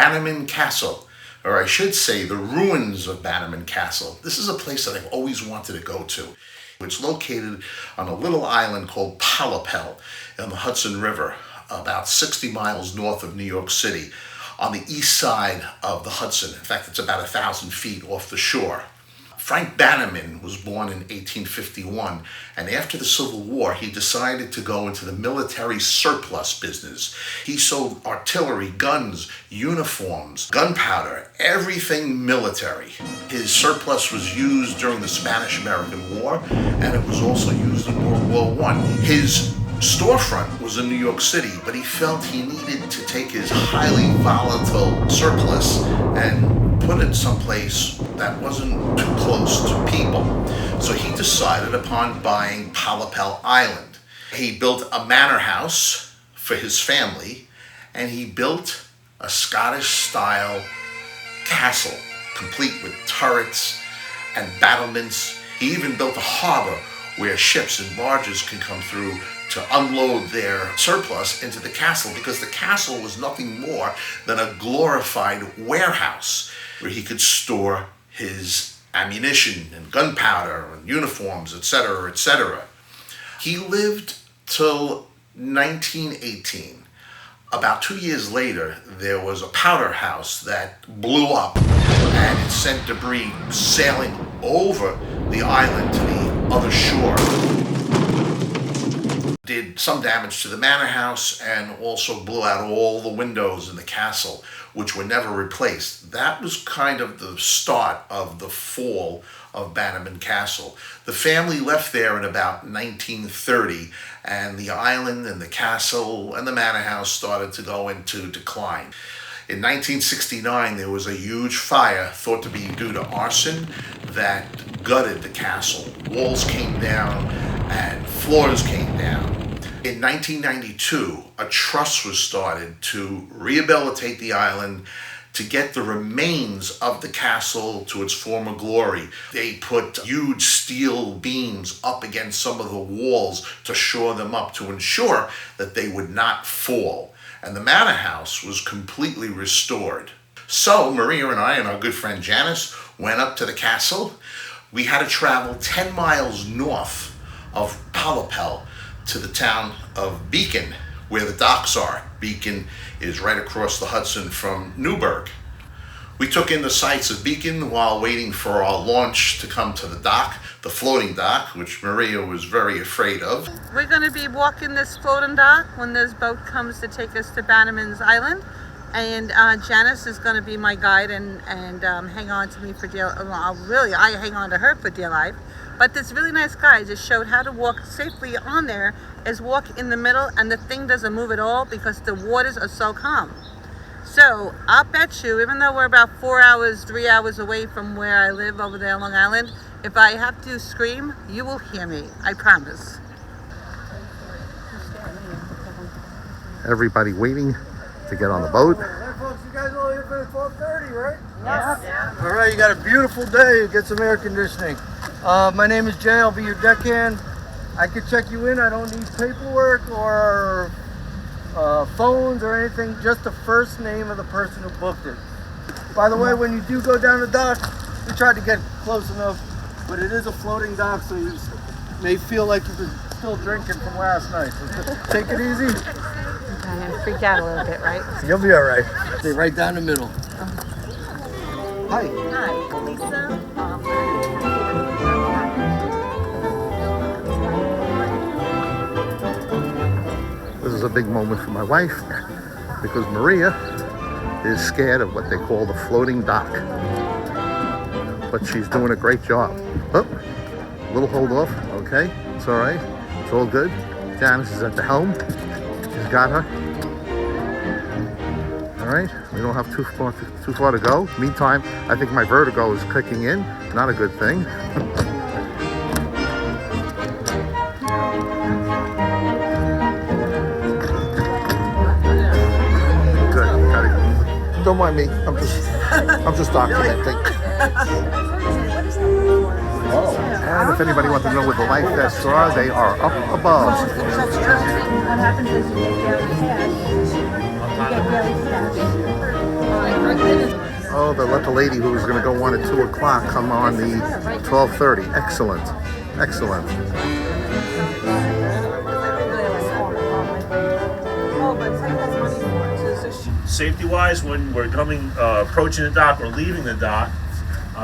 Bannerman Castle, or I should say the ruins of Bannerman Castle. This is a place that I've always wanted to go to. It's located on a little island called Pollepel on the Hudson River, about 60 miles north of New York City, on the east side of the Hudson. In fact, it's about 1,000 feet off the shore. Frank Bannerman was born in 1851, and after the Civil War, he decided to go into the military surplus business. He sold artillery, guns, uniforms, gunpowder, everything military. His surplus was used during the Spanish-American War, and it was also used in World War I. His storefront was in New York City, but he felt he needed to take his highly volatile surplus and put it someplace that wasn't too close to people. So he decided upon buying Pollepel Island. He built a manor house for his family, and he built a Scottish-style castle, complete with turrets and battlements. He even built a harbor where ships and barges can come through to unload their surplus into the castle, because the castle was nothing more than a glorified warehouse where he could store his ammunition and gunpowder and uniforms, etc., etc. He lived till 1918. About 2 years later, there was a powder house that blew up, and it sent debris sailing over the island to the other shore. Did some damage to the manor house and also blew out all the windows in the castle, which were never replaced. That was kind of the start of the fall of Bannerman Castle. The family left there in about 1930, and the island and the castle and the manor house started to go into decline. In 1969, there was a huge fire thought to be due to arson that gutted the castle. Walls came down and floors came down. In 1992, a trust was started to rehabilitate the island, to get the remains of the castle to its former glory. They put huge steel beams up against some of the walls to shore them up, to ensure that they would not fall. And the manor house was completely restored. So Maria and I and our good friend Janice went up to the castle. We had to travel 10 miles north of Pollepel to the town of Beacon, where the docks are. Beacon is right across the Hudson from Newburgh. We took in the sights of Beacon while waiting for our launch to come to the dock, the floating dock, which Maria was very afraid of. We're going to be walking this floating dock when this boat comes to take us to Bannerman's Island. And Janice is going to be my guide and hang on to me for dear life. Well, really, I hang on to her for dear life. But this really nice guy just showed how to walk safely on there, is walk in the middle, and the thing doesn't move at all because the waters are so calm. So I'll bet you, even though we're about 3 hours away from where I live over there on Long Island, if I have to scream, you will hear me. I promise. Everybody waiting to get on the boat. Hey folks, you guys all here for 12:30, right? Yes. Yeah. All right, you got a beautiful day. Get some air conditioning. My name is Jay. I'll be your deckhand. I can check you in. I don't need paperwork or phones or anything. Just the first name of the person who booked it. By the way, when you do go down the dock, we tried to get close enough, but it is a floating dock, so you may feel like you're still drinking from last night. So take it easy. I freaked out a little bit, right? You'll be all right. Stay right down the middle. Hi. Hi, Lisa. This is a big moment for my wife, because Maria is scared of what they call the floating dock. But she's doing a great job. Oh, a little hold off. Okay, it's all right. It's all good. Janice is at the helm. She's got her. All right, we don't have too far to go. Meantime, I think my vertigo is kicking in. Not a good thing. Don't mind me. I'm just documenting. And if anybody wants to know where the life vests are, they are up above. What happens is you get daily cash. You get daily cash. Oh, they let the lady who was going to go on at 2 o'clock come on the 12:30. Excellent. Excellent. Safety-wise, when we're approaching the dock or leaving the dock,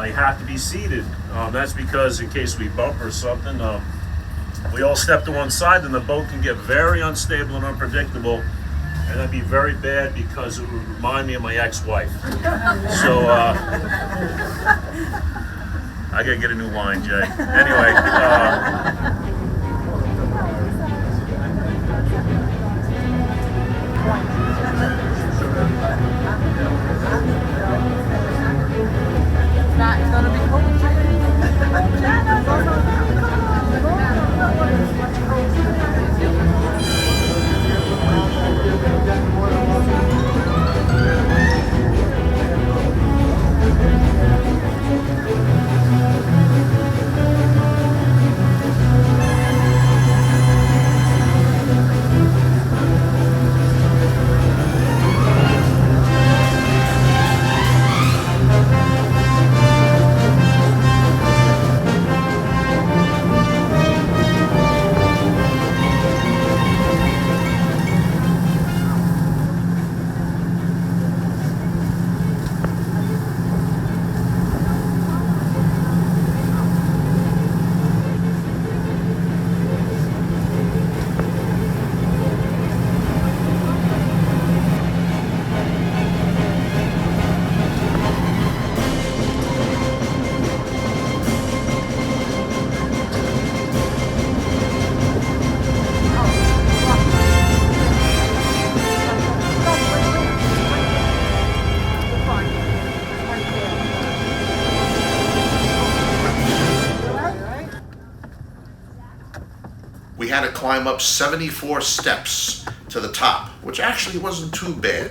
you have to be seated. That's because in case we bump or something, we all step to one side, then the boat can get very unstable and unpredictable, and that'd be very bad because it would remind me of my ex-wife. So I gotta get a new line, Jay. Anyway. It's gonna be cold. We had to climb up 74 steps to the top, which actually wasn't too bad.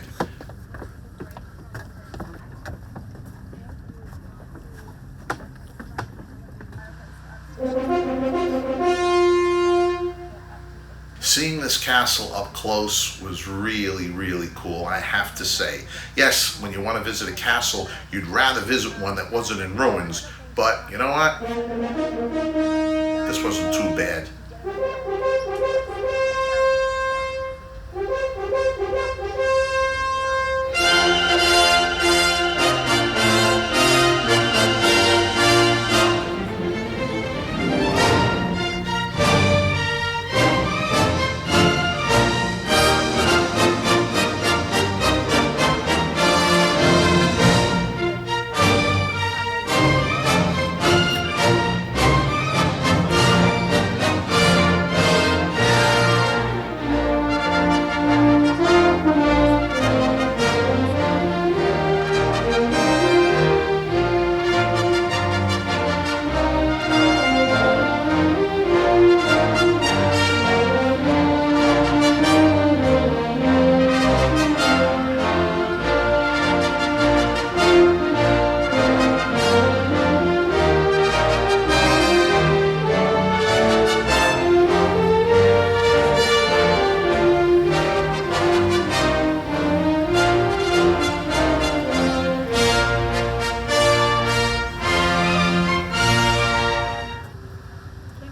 Seeing this castle up close was really, really cool, I have to say. Yes, when you want to visit a castle, you'd rather visit one that wasn't in ruins, but you know what? This wasn't too bad.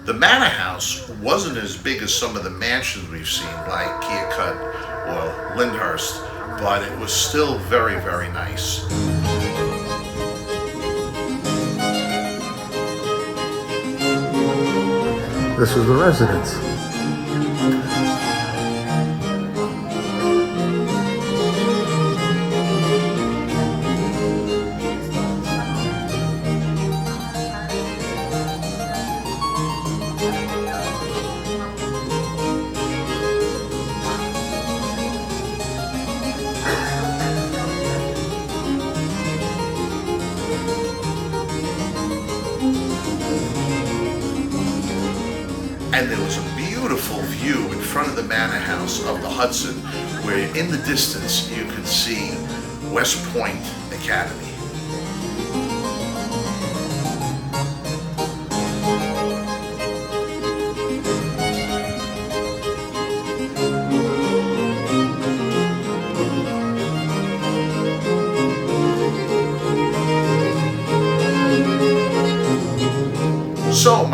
The manor house wasn't as big as some of the mansions we've seen, like Keokuk or Lyndhurst, but it was still very, very nice. This was the residence. And there was a beautiful view in front of the manor house of the Hudson, where in the distance you could see West Point Academy.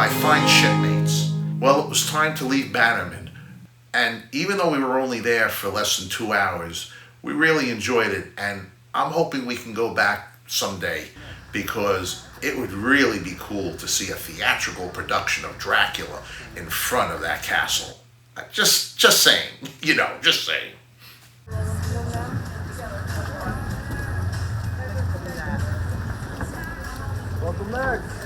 my fine shipmates. Well, it was time to leave Bannerman, and even though we were only there for less than 2 hours, we really enjoyed it, and I'm hoping we can go back someday, because it would really be cool to see a theatrical production of Dracula in front of that castle. Just saying, just saying. Welcome back.